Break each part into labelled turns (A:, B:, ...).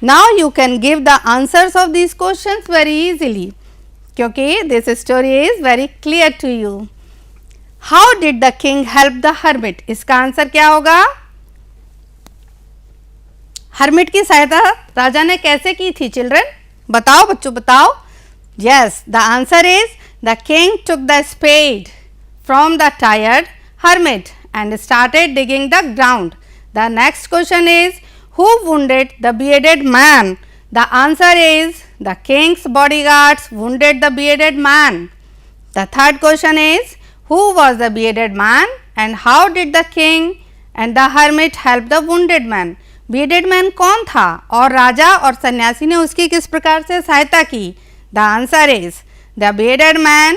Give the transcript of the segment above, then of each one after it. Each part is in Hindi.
A: Now you can give the answers of these questions very easily क्योंकि this story is very clear to you. How did the king help the hermit? इसका आंसर क्या होगा? हर्मिट की सहायता राजा ने कैसे की थी चिल्ड्रन? बताओ बच्चों बताओ. Yes, the answer is the king took the spade from the tired hermit and started digging the ground. The next question is who wounded the bearded man? The answer is the king's bodyguards wounded the bearded man. The third question is who was the bearded man and how did the king and the hermit help the wounded man? bearded man कौन था और राजा और सन्यासी ने उसकी किस प्रकार से सहायता की? The answer is the bearded man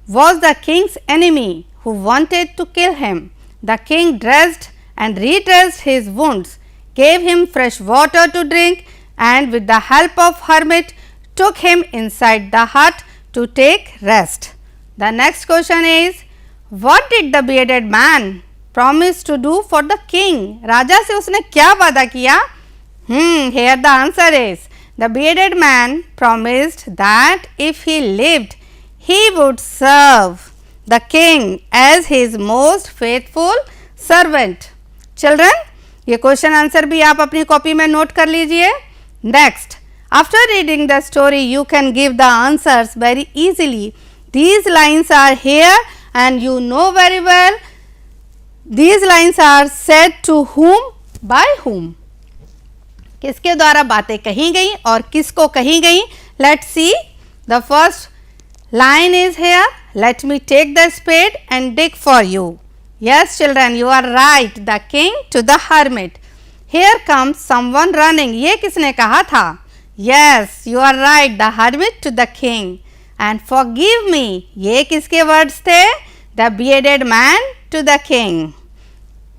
A: was the king's enemy who wanted to kill him. The king dressed and redressed his wounds, gave him fresh water to drink and with the help of hermit took him inside the hut to take rest. The next question is what did the bearded man promise to do for the king? राजा से उसने क्या वादा किया? Here the answer is the bearded man promised that if he lived he would serve the king as his most faithful servant. Children, ये क्वेश्चन आंसर भी आप अपनी कॉपी में नोट कर लीजिए. Next, after reading the story you can give the answers very easily. These lines are here and you know very well these lines are said to whom, by whom. किसके द्वारा बातें कही गई और किसको कही गई? Let's see. The first line is here. Let me take the spade and dig for you. Yes children, you are right. The king to the hermit. Here comes someone running. ये किसने कहा था? Yes, you are right. The hermit to the king. And forgive me. ये किसके words थे? The bearded man to the king.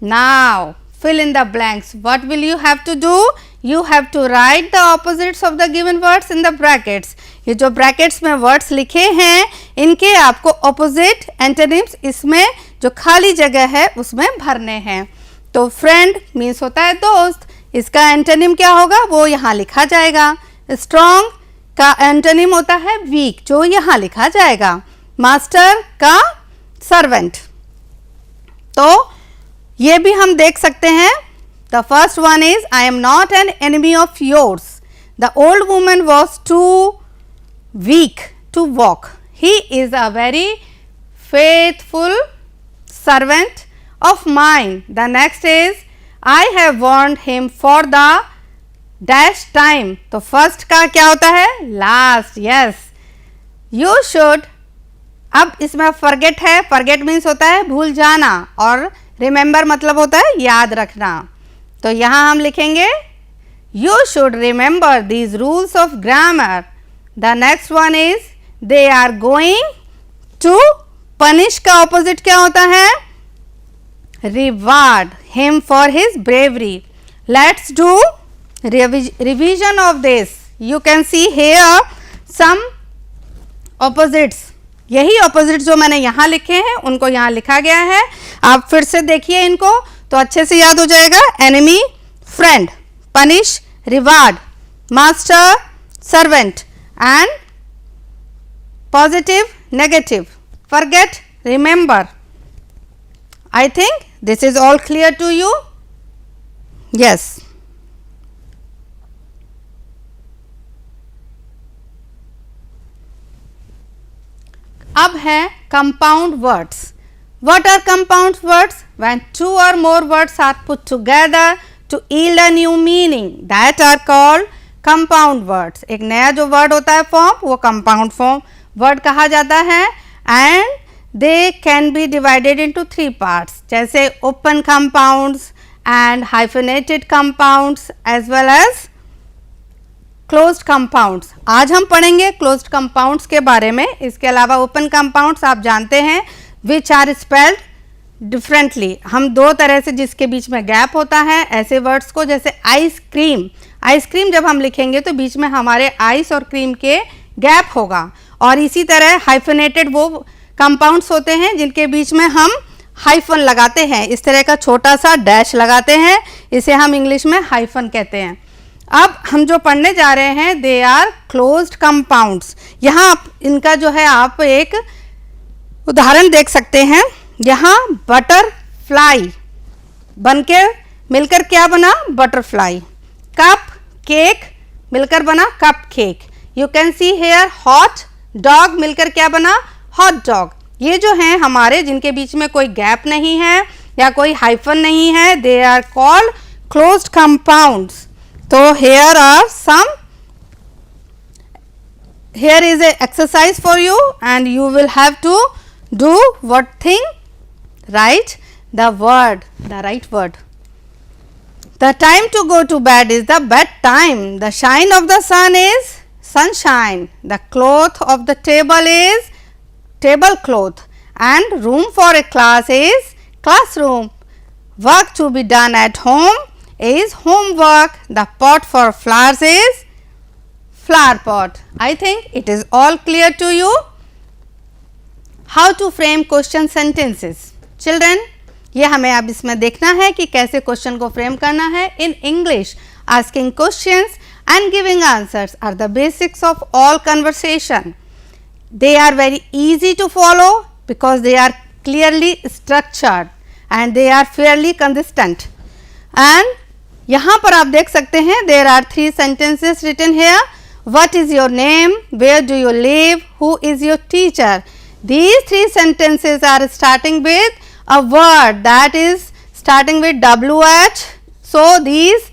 A: Now fill in the blanks. What will you have to do? You have to write the opposites of the given words in the brackets. ये जो brackets में words लिखे हैं इनके आपको opposite antonyms इसमें जो खाली जगह है उसमें भरने हैं. तो friend means होता है दोस्त, इसका antonym क्या होगा वो यहाँ लिखा जाएगा. Strong का antonym होता है weak जो यहाँ लिखा जाएगा. Master का servant. तो ये भी हम देख सकते हैं. The first one is I am not an enemy of yours. The old woman was too weak to walk. He is a very faithful servant of mine. The next is I have warned him for the dash time. तो first का क्या होता है? Last. Yes. You should. अब इसमें forget है. Forget means होता है भूल जाना और remember मतलब होता है याद रखना. तो यहाँ हम लिखेंगे You should remember these rules of grammar. The next one is they are going to punish का opposite क्या होता है? Reward him for his bravery. Let's do revision of this. You can see here some opposites. यही opposites जो मैंने यहाँ लिखे हैं उनको यहाँ लिखा गया है. आप फिर से देखिए इनको तो अच्छे से याद हो जाएगा. Enemy, friend, punish, reward, master, servant and positive, negative, forget, remember. I think this is all clear to you. Yes. अब है compound words. What are compound words? When two or more words are put together to yield a new meaning, that are called compound words. एक नया जो word होता है form वो compound form word कहा जाता है and they can be divided into three parts जैसे open compounds and hyphenated compounds as well as closed compounds. आज हम पढ़ेंगे closed compounds के बारे में. इसके अलावा open compounds आप जानते हैं which are spelled differently. हम दो तरह से जिसके बीच में गैप होता है ऐसे वर्ड्स को जैसे आइसक्रीम. आइसक्रीम जब हम लिखेंगे तो बीच में हमारे आइस और क्रीम के गैप होगा और इसी तरह हाइफनेटेड वो कंपाउंड्स होते हैं जिनके बीच में हम हाइफन लगाते हैं. इस तरह का छोटा सा डैश लगाते हैं, इसे हम इंग्लिश में हाइफन कहते हैं. अब हम जो पढ़ने जा रहे हैं दे आर क्लोज्ड कंपाउंड्स। यहाँ इनका जो है आप एक उदाहरण देख सकते हैं। यहाँ बटरफ्लाई बनके मिलकर क्या बना, बटरफ्लाई। कप केक मिलकर बना cup cake. You can see here hot dog मिलकर क्या बना, हॉट डॉग। ये जो हैं हमारे जिनके बीच में कोई गैप नहीं है या कोई हाइफन नहीं है, they are called closed compounds. तो here are some, here is a exercise for you and you will have to do what thing, write the word, the right word. The time to go to bed is the bed time. The shine of the sun is sunshine. The cloth of the table is tablecloth and room for a class is classroom. Work to be done at home is homework. The pot for flowers is flower pot. I think it is all clear to you. How to frame question sentences. Children, ये हमें अब इसमें देखना है कि कैसे क्वेश्चन को फ्रेम करना है in English. Asking questions and giving answers are the basics of all conversation. They are very easy to follow because they are clearly structured and they are fairly consistent. And यहाँ पर आप देख सकते हैं there are 3 sentences written here. What is your name? Where do you live? Who is your teacher? These 3 sentences are starting with a word that is starting with WH. So these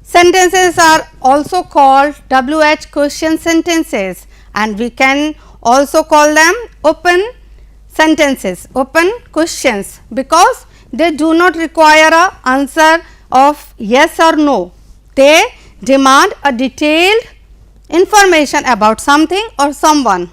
A: sentences are also called WH question sentences and we can also call them open sentences, open questions, because they do not require an answer of yes or no. They demand a detailed information about something or someone.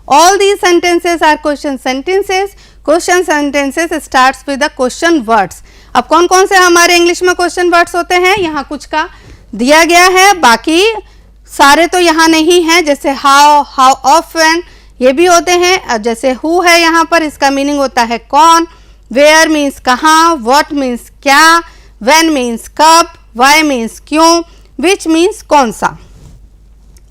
A: All these sentences are question sentences. Question sentences starts with the question words. अब कौन कौन से हमारे इंग्लिश में क्वेश्चन वर्ड्स होते हैं, यहाँ कुछ का दिया गया है, बाकी सारे तो यहाँ नहीं हैं। जैसे हाउ, हाउ ऑफन ये भी होते हैं। जैसे हु है यहाँ पर, इसका मीनिंग होता है कौन। वेयर मीन्स कहाँ, व्हाट मीन्स क्या, व्हेन मीन्स कब, व्हाई मीन्स क्यों, विच मीन्स कौन सा।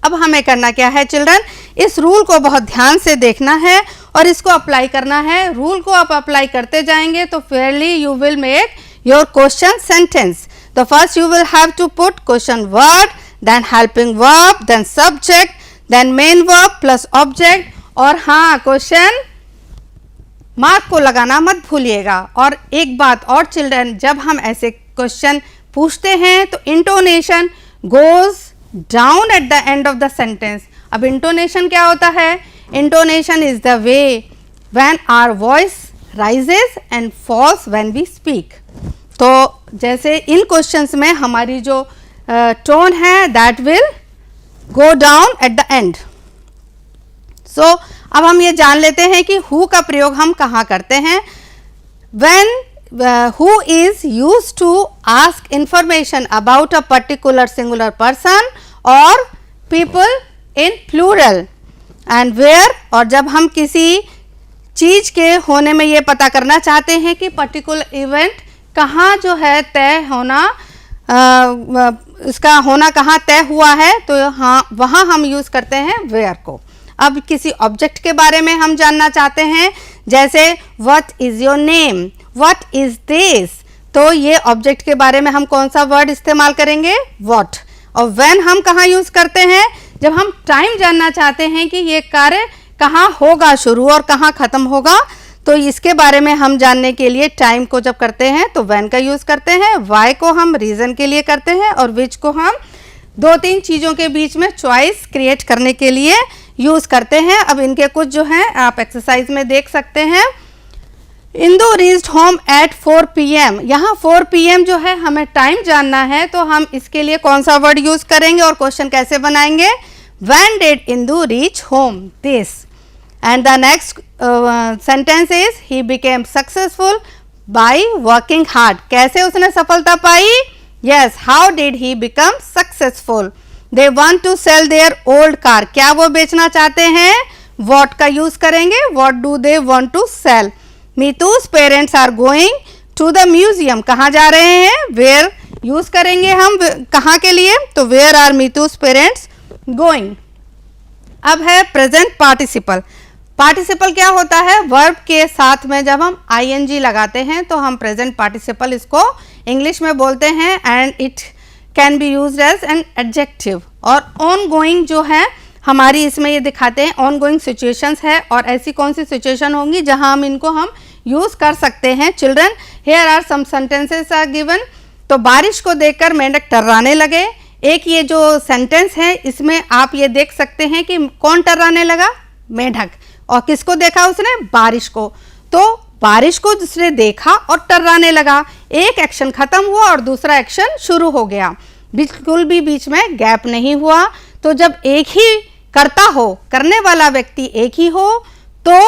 A: अब हमें करना क्या है चिल्ड्रन, इस रूल को बहुत ध्यान से देखना है और इसको अप्लाई करना है। रूल को आप अप्लाई करते जाएंगे तो fairly you will make your question sentence. तो first you will have to put question word, then helping verb, then subject, then main verb plus object. और हाँ, क्वेश्चन मार्क को लगाना मत भूलिएगा। और एक बात और चिल्ड्रन, जब हम ऐसे क्वेश्चन पूछते हैं तो intonation goes down at the end of the sentence. अब इंटोनेशन क्या होता है, intonation is the way when our voice rises and falls when we speak. तो जैसे इन क्वेश्चंस में हमारी जो टोन है that will go down at the end. So अब हम ये जान लेते हैं कि हु का प्रयोग हम कहाँ करते हैं। When who is used to ask information about a particular singular person or people in plural, and where, और जब हम किसी चीज़ के होने में ये पता करना चाहते हैं कि पर्टिकुलर इवेंट कहाँ जो है तय होना, इसका होना कहाँ तय हुआ है, तो हाँ वहाँ हम यूज़ करते हैं वेयर को। अब किसी ऑब्जेक्ट के बारे में हम जानना चाहते हैं, जैसे what is your name, what is this, तो ये ऑब्जेक्ट के बारे में हम कौन सा वर्ड इस्तेमाल करेंगे, व्हाट। और व्हेन हम कहाँ यूज़ करते हैं, जब हम टाइम जानना चाहते हैं कि ये कार्य कहाँ होगा शुरू और कहाँ ख़त्म होगा, तो इसके बारे में हम जानने के लिए टाइम को जब करते हैं तो व्हेन का यूज़ करते हैं, वाई को हम रीज़न के लिए करते हैं और विच को हम 2-3 चीज़ों के बीच में चॉइस क्रिएट करने के लिए यूज़ करते हैं। अब इनके कुछ जो हैं आप एक्सरसाइज में देख सकते हैं। Indu reached home at 4 PM। यहाँ 4 PM जो है हमें टाइम जानना है, तो हम इसके लिए कौन सा वर्ड यूज़ करेंगे और क्वेश्चन कैसे बनाएंगे। When did Indu reach home? This. And the next sentence is he became successful by working hard. कैसे उसने सफलता पाई? Yes. How did he become successful? They want to sell their old car. क्या वो बेचना चाहते हैं? What का यूज़ करेंगे? What do they want to sell? Mitu's parents are going to the museum. कहाँ जा रहे हैं? Where यूज करेंगे हम कहाँ के लिए, तो where are Meetu's parents going. अब है प्रेजेंट पार्टिसिपल। पार्टिसिपल क्या होता है, वर्ब के साथ में जब हम आईएनजी लगाते हैं तो हम प्रेजेंट पार्टिसिपल इसको इंग्लिश में बोलते हैं and it can be used as an adjective. और ऑन गोइंग जो है हमारी इसमें ये दिखाते हैं ऑन गोइंग सिचुएशंस है, और ऐसी कौन सी सिचुएशन होंगी जहां हम इनको हम यूज कर सकते हैं। Children here are some sentences are given. तो बारिश को देखकर मेंढक टर्राने लगे। एक ये जो सेंटेंस है इसमें आप ये देख सकते हैं कि कौन टर्राने लगा, मेंढक। और किसको देखा उसने, बारिश को। तो बारिश को जिसने देखा और टर्राने लगा, एक एक्शन खत्म हुआ और दूसरा एक्शन शुरू हो गया, बिल्कुल भी बीच में गैप नहीं हुआ। तो जब एक ही करता हो, करने वाला व्यक्ति एक ही हो तो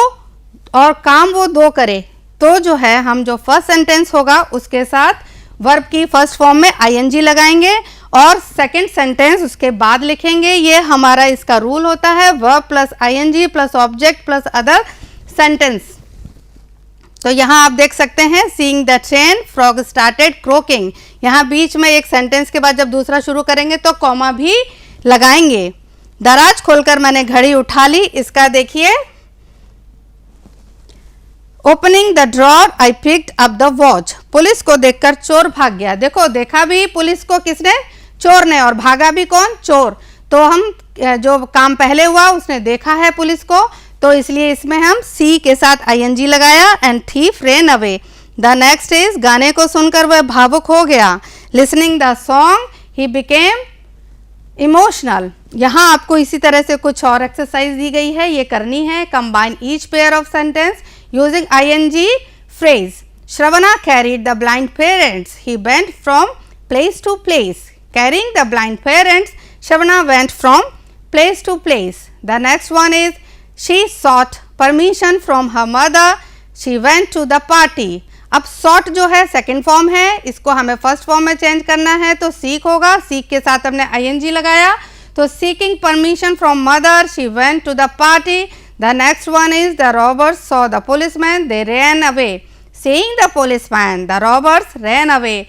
A: और काम वो दो करे, तो जो है हम जो फर्स्ट सेंटेंस होगा उसके साथ वर्ब की फर्स्ट फॉर्म में आईएनजी लगाएंगे और सेकंड सेंटेंस उसके बाद लिखेंगे। ये हमारा इसका रूल होता है, verb plus ING plus object plus other sentence. तो यहाँ आप देख सकते हैं, seeing the train frog started croaking. यहाँ बीच में एक सेंटेंस के बाद जब दूसरा शुरू करेंगे तो कॉमा भी लगाएंगे। दराज खोलकर मैंने घड़ी उठा ली, इसका देखिए, opening the drawer I picked up the watch. Police को देखकर चोर भाग गया। देखो, देखा भी पुलिस को किसने, चोर ने, और भागा भी कौन, चोर। तो हम जो काम पहले हुआ उसने देखा है पुलिस को, तो इसलिए इसमें हम सी के साथ आईएनजी लगाया and thief rain away. The next is, गाने को सुनकर वह भावुक हो गया। Listening the song he became emotional. यहाँ आपको इसी तरह से कुछ और एक्सरसाइज दी गई है, ये करनी है। Combine each pair of sentence using ing phrase. Shravana carried the blind parents. He went from place to place. Carrying the blind parents, Shravana went from place to place. The next one is, she sought permission from her mother. She went to the party. अब sought जो है सेकेंड फॉर्म है, इसको हमें फर्स्ट फॉर्म में चेंज करना है, तो seek होगा। seek के साथ हमने ing लगाया, तो seeking permission from mother, she went to the party. The next one is, the robbers saw the policeman, they ran away. Seeing the policeman, the robbers ran away.